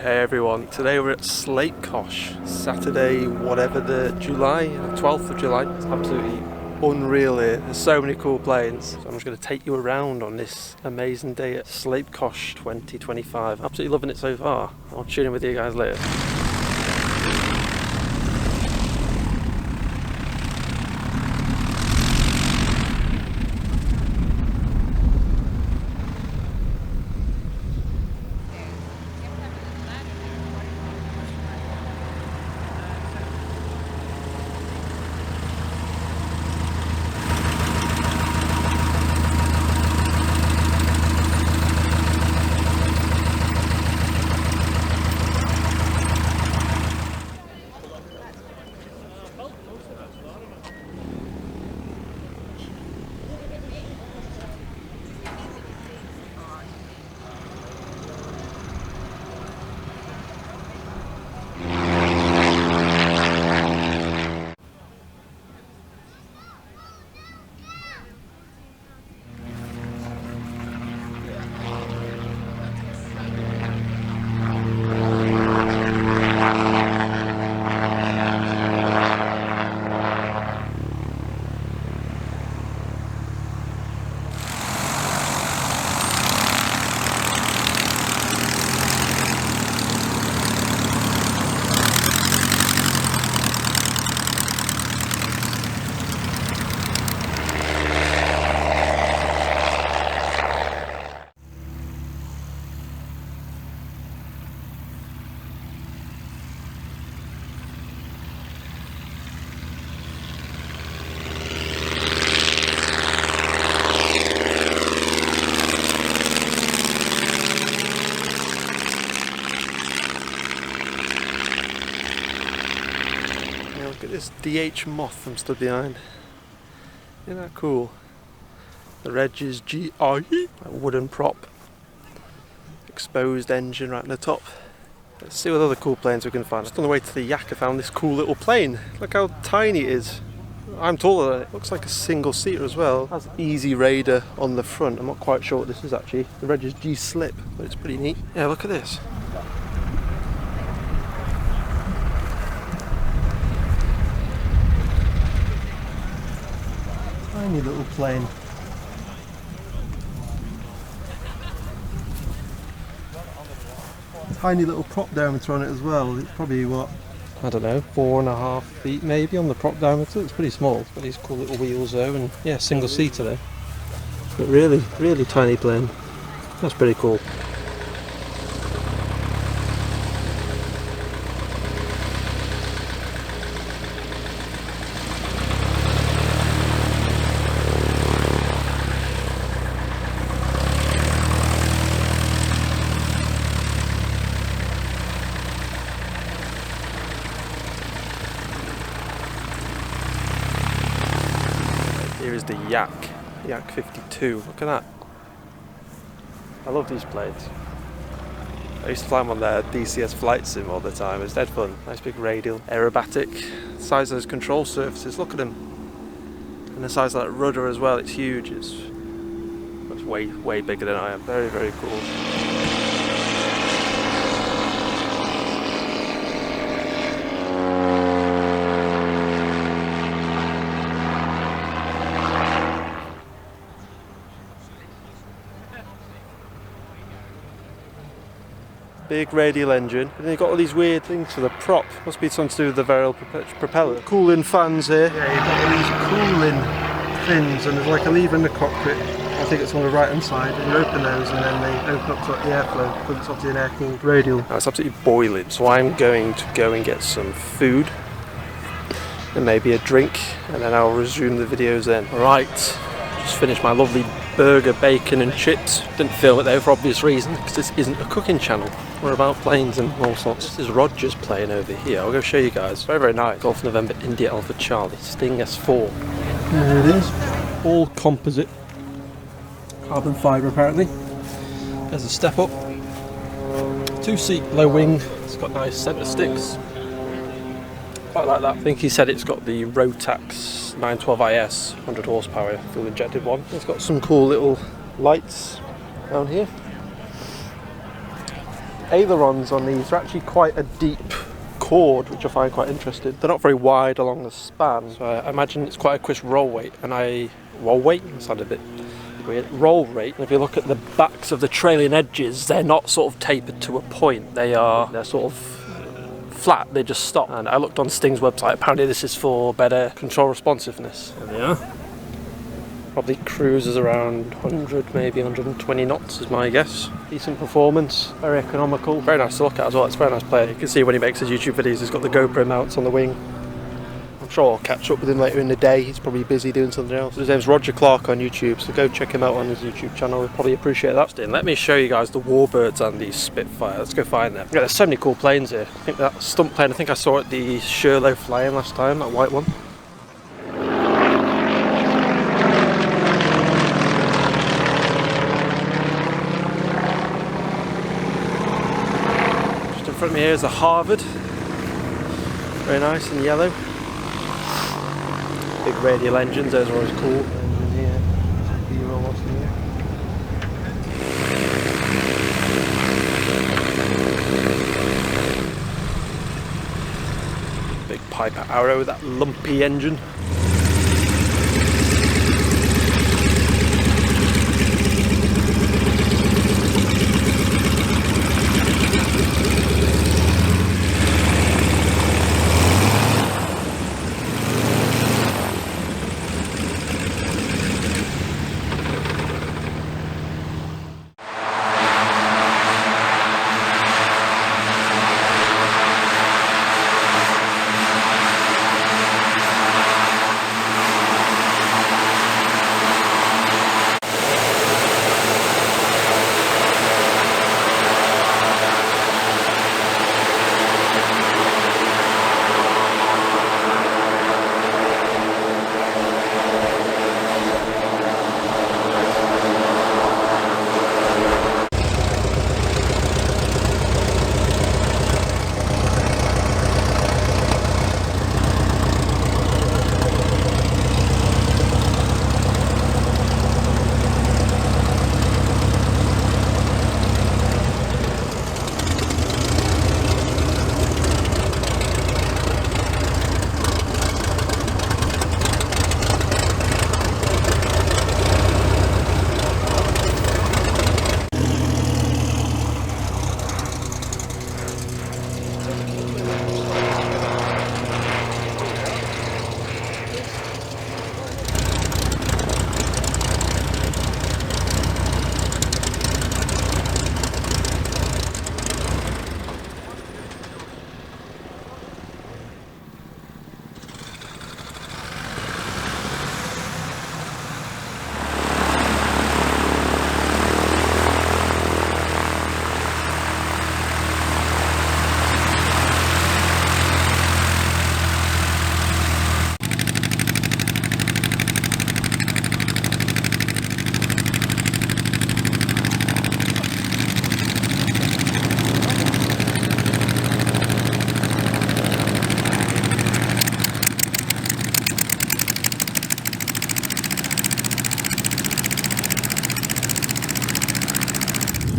Hey everyone, today we're at Sleapkosh, Saturday, whatever the July, 12th of July. It's absolutely unreal here. There's so many cool planes. So I'm just going to take you around on this amazing day at Sleapkosh 2025. Absolutely loving it so far. I'll tune in with you guys later. Look at this DH moth I'm stood behind. Isn't that cool? The reg is GI, a wooden prop, exposed engine right on the top. Let's see what other cool planes we can find. Just on the way to the Yak I found this cool little plane. Look how tiny it is. I'm taller than it. Looks like a single seater as well. It has Easy Raider on the front. I'm not quite sure what this is actually. The reg is G Slip, but it's pretty neat. Yeah, look at this. Tiny little plane. Tiny little prop diameter on it as well. It's probably what, I don't know, 4.5 feet maybe on the prop diameter. It's pretty small. It's got these cool little wheels though, and yeah, single seater there. But really, really tiny plane. That's pretty cool. Here is the Yak 52. Look at that. I love these planes. I used to fly them on their DCS flight sim all the time. It's dead fun. Nice big radial, aerobatic. The size of those control surfaces, look at them. And the size of that rudder as well, it's huge. It's way bigger than I am. Very, very cool. Big radial engine, and then you've got all these weird things for the prop. Must be something to do with the variable propeller. Cooling fans here. Yeah, you've got all these cooling fins, and there's like a lever in the cockpit. I think it's on the right hand side, and you open those and then they open up to the airflow because it's obviously an air cooled radial. Now it's absolutely boiling, so I'm going to go and get some food and maybe a drink, and then I'll resume the videos then. Alright, just finished my lovely burger, bacon and chips. Didn't film it though for obvious reasons, because this isn't a cooking channel. We're about planes and all sorts. This is Roger's plane over here. I'll go show you guys. Very, very nice. Golf November India Alpha Charlie, Sting S4. There it is. All composite. Carbon fibre apparently. There's a step up. 2-seat low wing. It's got nice centre sticks. Quite like that. I think he said it's got the Rotax 912IS 100 horsepower fuel injected one. It's got some cool little lights down here. ailerons on these are actually quite a deep chord, which I find quite interesting. They're not very wide along the span, so I imagine it's quite a quick roll weight. Roll weight? That sounded a bit weird. Roll rate. And if you look at the backs of the trailing edges, they're not sort of tapered to a point. They're sort of flat. They just stop. And I looked on Sting's website. Apparently this is for better control responsiveness. There they are. Probably cruises around 100, maybe 120 knots is my guess. Decent performance, very economical. Very nice to look at as well, it's a very nice player. You can see when he makes his YouTube videos, he's got the GoPro mounts on the wing. I'm sure I'll catch up with him later in the day, he's probably busy doing something else. His name's Roger Clark on YouTube, so go check him out on his YouTube channel, he'll probably appreciate that. Let me show you guys the Warbirds and these Spitfire, let's go find them. Yeah, there's so many cool planes here. I think that stunt plane, I think I saw at the Sherlow flying last time, that white one. In front of me here is a Harvard, very nice in yellow. Big radial engines, those are always cool. Engine here, B-roll what's in here. Big Piper Arrow with that lumpy engine.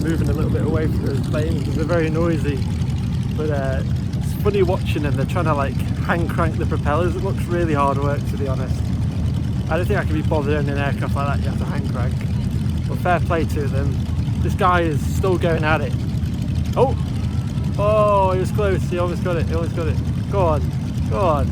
Moving a little bit away from those planes because they're very noisy, but it's funny watching them. They're trying to like hand crank the propellers. It looks really hard work, to be honest. I don't think I can be bothered in an aircraft like that. You have to hand crank, but fair play to them. This guy is still going at it. Oh, he was close. He almost got it. Go on, go on.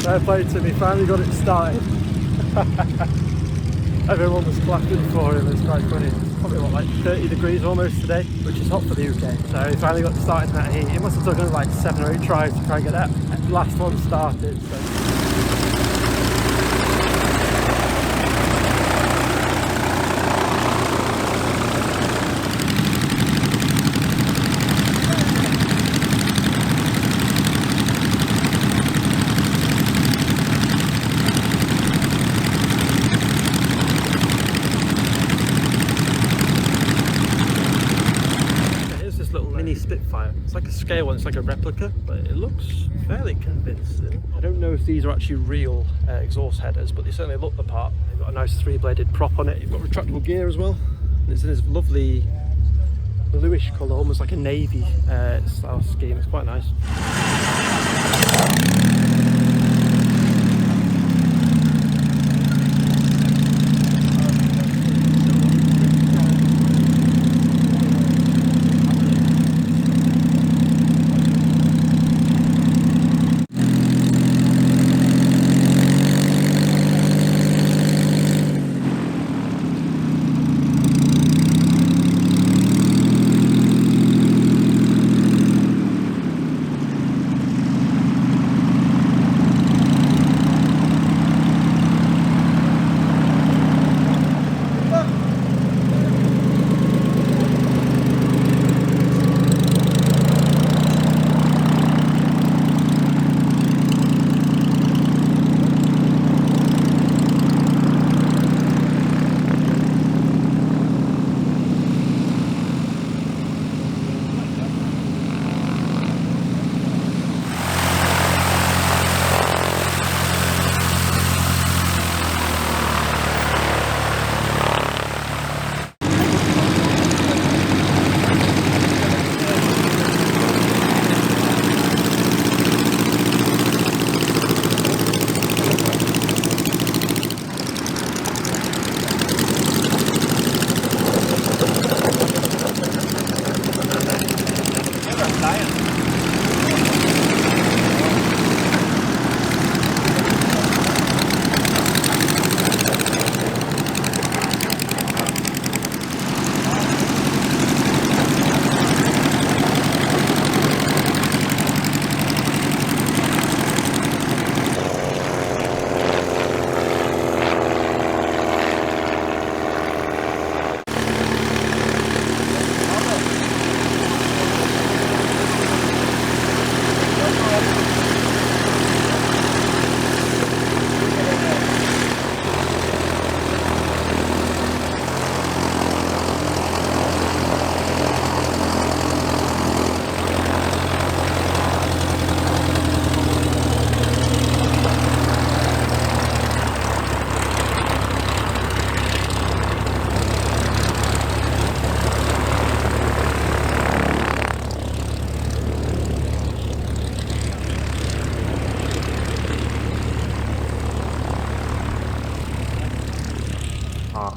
Fair play to me, finally got it started. Everyone was clapping for him, it's quite funny. It's probably what, like 30 degrees almost today, which is hot for the UK. So he finally got started in that heat. It must have taken like 7 or 8 tries to try and get that last one started. So. Spitfire. It's like a scale one, it's like a replica, but it looks fairly convincing. I don't know if these are actually real exhaust headers, but they certainly look the part. They've got a nice 3-bladed prop on it. You've got retractable gear as well. And it's in this lovely bluish colour, almost like a navy style scheme. It's quite nice.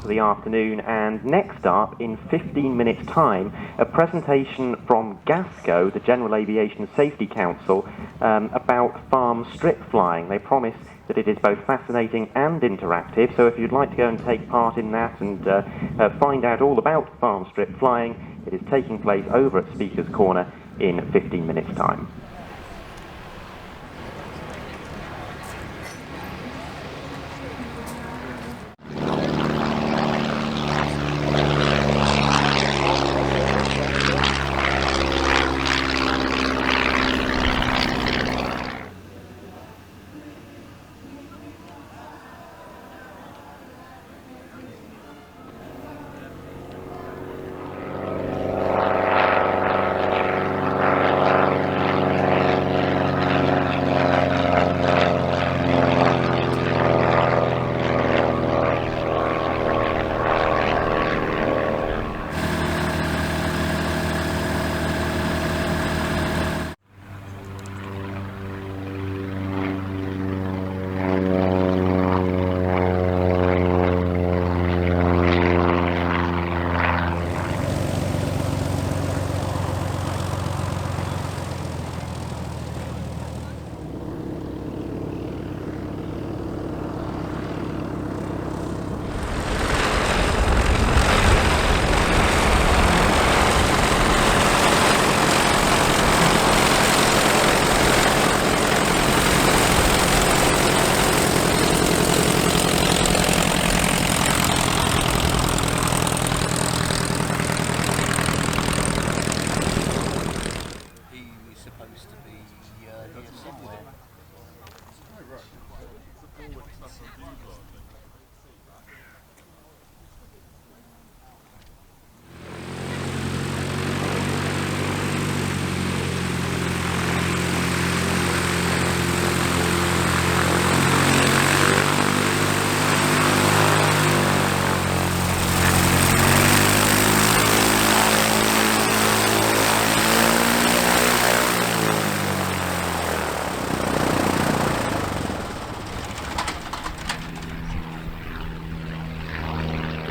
For the afternoon, and next up in 15 minutes time a presentation from GASCO, the General Aviation Safety Council, about farm strip flying. They promise that it is both fascinating and interactive, so if you'd like to go and take part in that and find out all about farm strip flying, it is taking place over at Speaker's Corner in 15 minutes time. supposed to be here somewhere.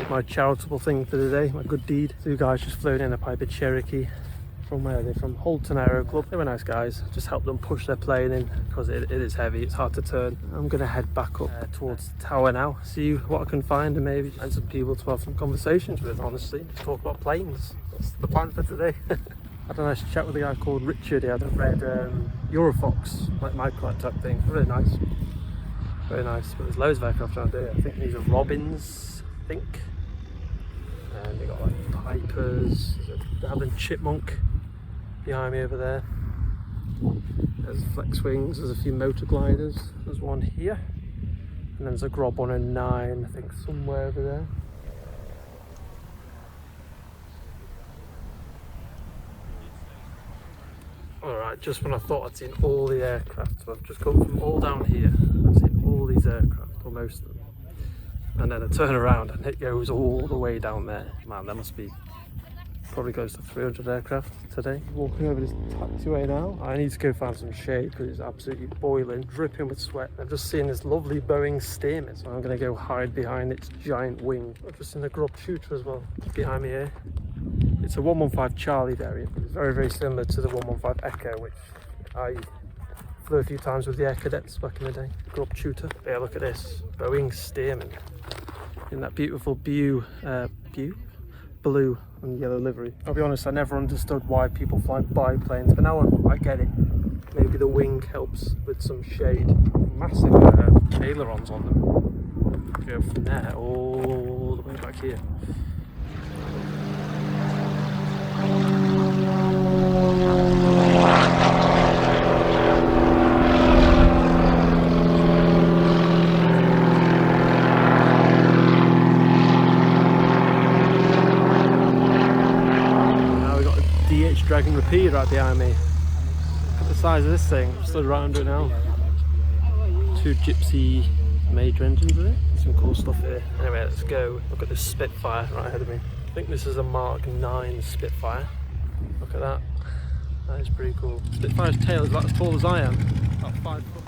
My charitable thing for the day, my good deed. Two guys just flown in a Piper Cherokee from where they're from Holton Aero Club. They were nice guys. Just helped them push their plane in because it is heavy, it's hard to turn. I'm gonna head back up towards the tower now, see what I can find, and maybe find some people to have some conversations with. Honestly, talk about planes. That's the plan for today. I had a nice chat with a guy called Richard. He had a red Eurofox, like microlight type thing. Really nice, very nice. But there's loads of aircraft around here. I think these are Robins, I think. And they got like Pipers, there's a Daven Chipmunk behind me over there. There's flex wings, there's a few motor gliders, there's one here, and then there's a Grob 109, I think somewhere over there. Alright, just when I thought I'd seen all the aircraft, so I've just come from all down here, I've seen all these aircraft, or most of them. And then I turn around and it goes all the way down there. Man, there must be probably close to 300 aircraft today. Walking over this taxiway now. I need to go find some shade because it's absolutely boiling, dripping with sweat. I've just seen this lovely Boeing steamer, so I'm going to go hide behind its giant wing. I've just seen a Grob shooter as well, behind me here. It's a 115 Charlie variant. It's very, very similar to the 115 Echo, which I flew a few times with the Air Cadets back in the day. Grob shooter. But yeah, look at this Boeing steamer in that beautiful blue and yellow livery. I'll be honest, I never understood why people fly biplanes, but now I get it. Maybe the wing helps with some shade. Massive ailerons on them. Go from there all the way back here. Dragon repeater right behind me. Look at the size of this thing. I'm stood right under it now. Two Gypsy major engines in it. Some cool stuff here. Anyway, let's go. Look at this Spitfire right ahead of me. I think this is a Mark 9 Spitfire. Look at that. That is pretty cool. Spitfire's tail is about as tall as I am. About 5 foot.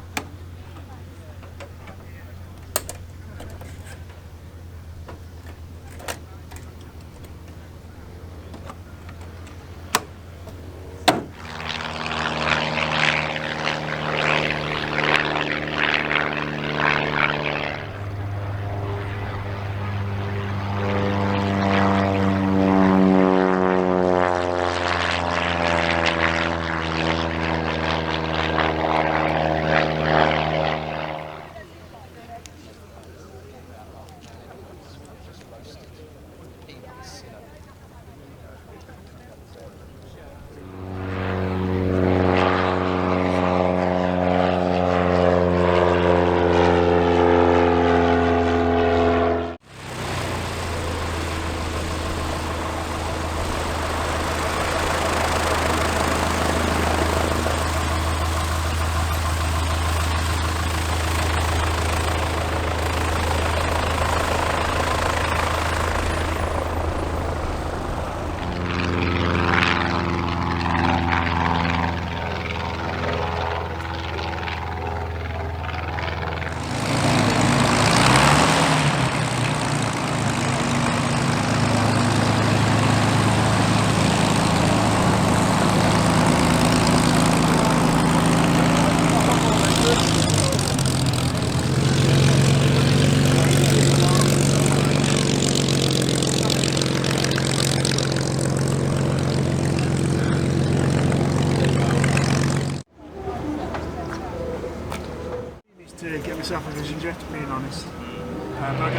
To get myself a vision jet, being honest. But I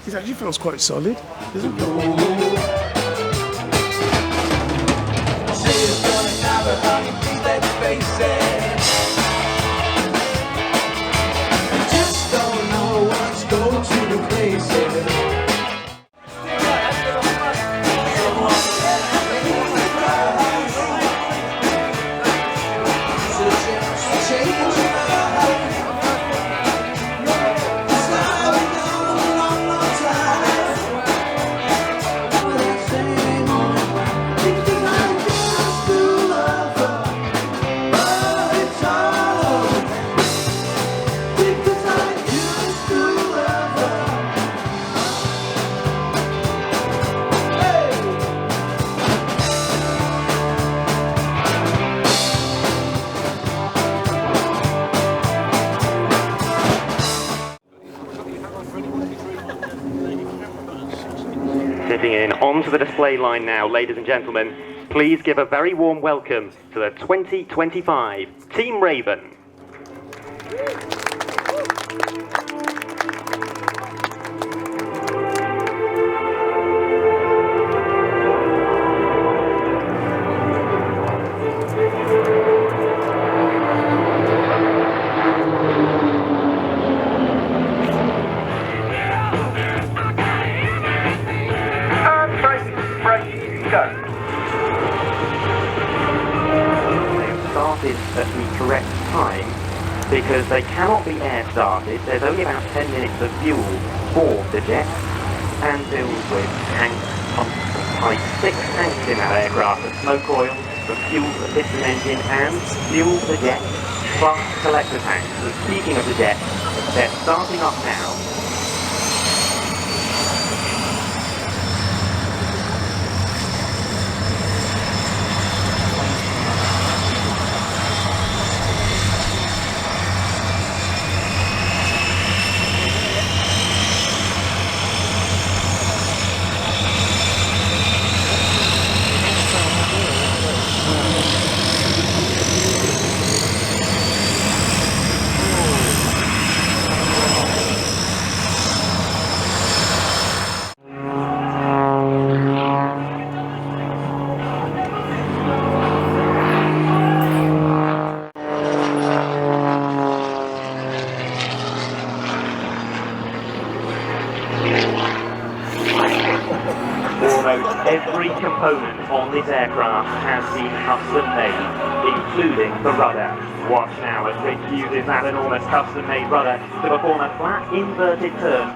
It actually feels quite solid, doesn't it? Sitting in onto the display line now, ladies and gentlemen, please give a very warm welcome to the 2025 Team Raven. Started at the correct time because they cannot be air started. There's only about 10 minutes of fuel for the jet and filled with tanks, pumps, pipes, 6 tanks in that aircraft of smoke oil, the fuel for the piston engine and fuel for the jet, plus collector tanks. And speaking of the jet, they're starting up now. Almost every component on this aircraft has been custom made, including the rudder. Watch now as Rich uses that enormous custom-made rudder to perform a flat inverted turn.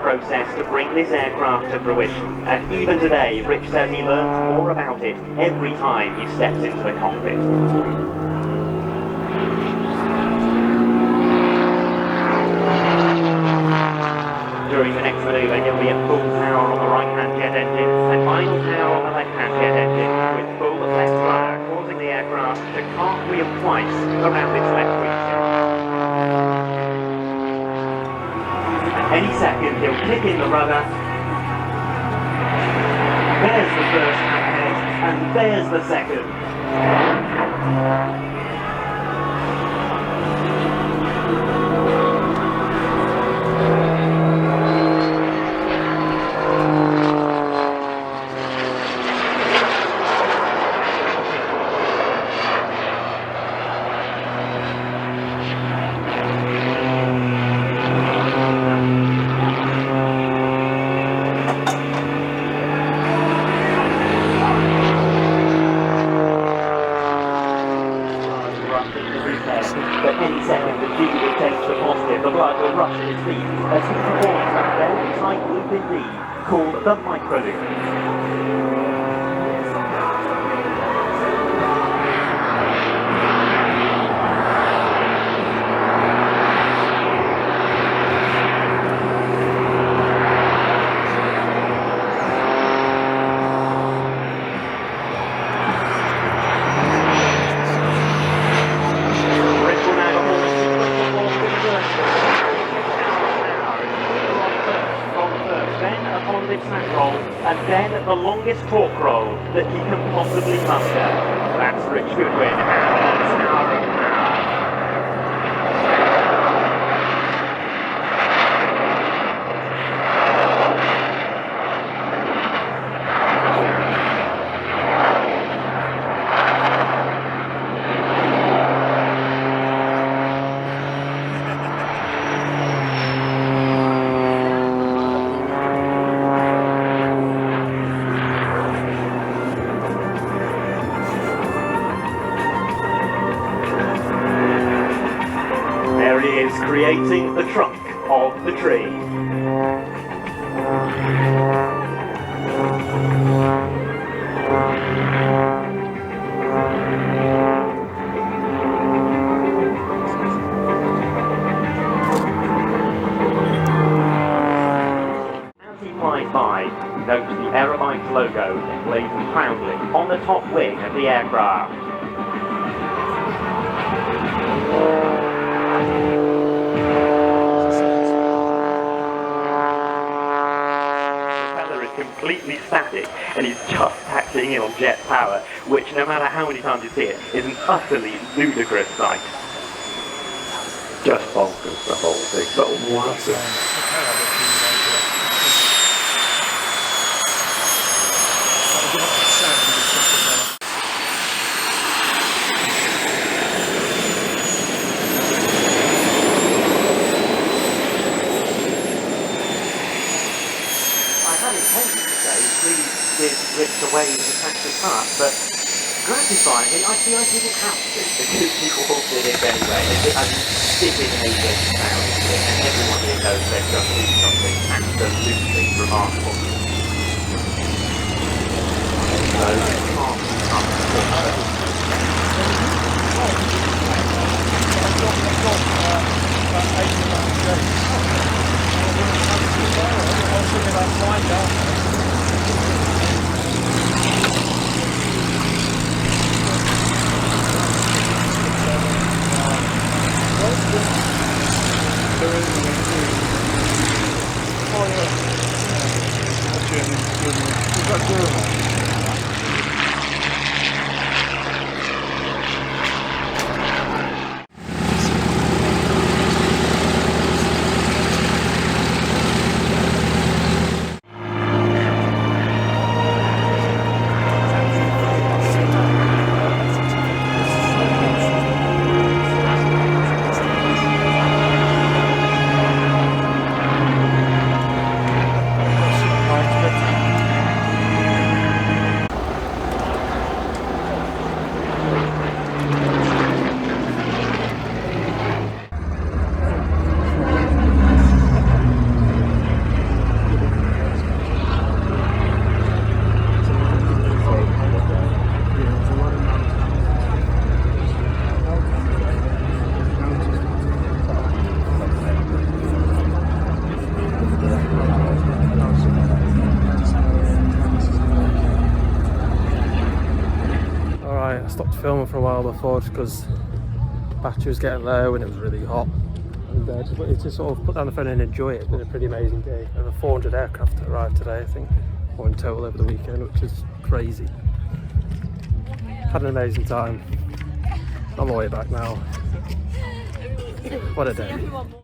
Process to bring this aircraft to fruition, and even today Rich says he learns more about it every time he steps into the cockpit. During the next manoeuvre he'll be at full power on the right hand jet engine and final power on the left hand jet engine with full left rudder, causing the aircraft to cartwheel twice around its left wing. Any second, he'll kick in the rudder. There's the first ahead, and there's the second. But any second, the G will take the positive, the blood will rush to his feet as he performs a very tight loop indeed, called the micro loop. biggest pork roll that he can possibly muster. That's Rich Goodwin and the Tower of Power. There he is, creating the trunk of the tree. As he flies by, note the aerobatics logo blazing proudly on the top wing of the aircraft. Completely static, and he's just taxiing in on jet power, which, no matter how many times you see it, is an utterly ludicrous sight. Just bonkers, the whole thing, but wonderful. Give Rich away in the taxi car, but gratifyingly, I didn't have to, because he walked in it anyway. It's amazing sound to it, and everyone here knows they've just seen something absolutely remarkable. I stopped filming for a while before just because battery was getting low and it was really hot, and just wanted to sort of put down the phone and enjoy it. It's been a pretty amazing day. Over 400 aircraft arrived today, I think, or in total over the weekend, which is crazy. Had an amazing time. On my way back now. What a day.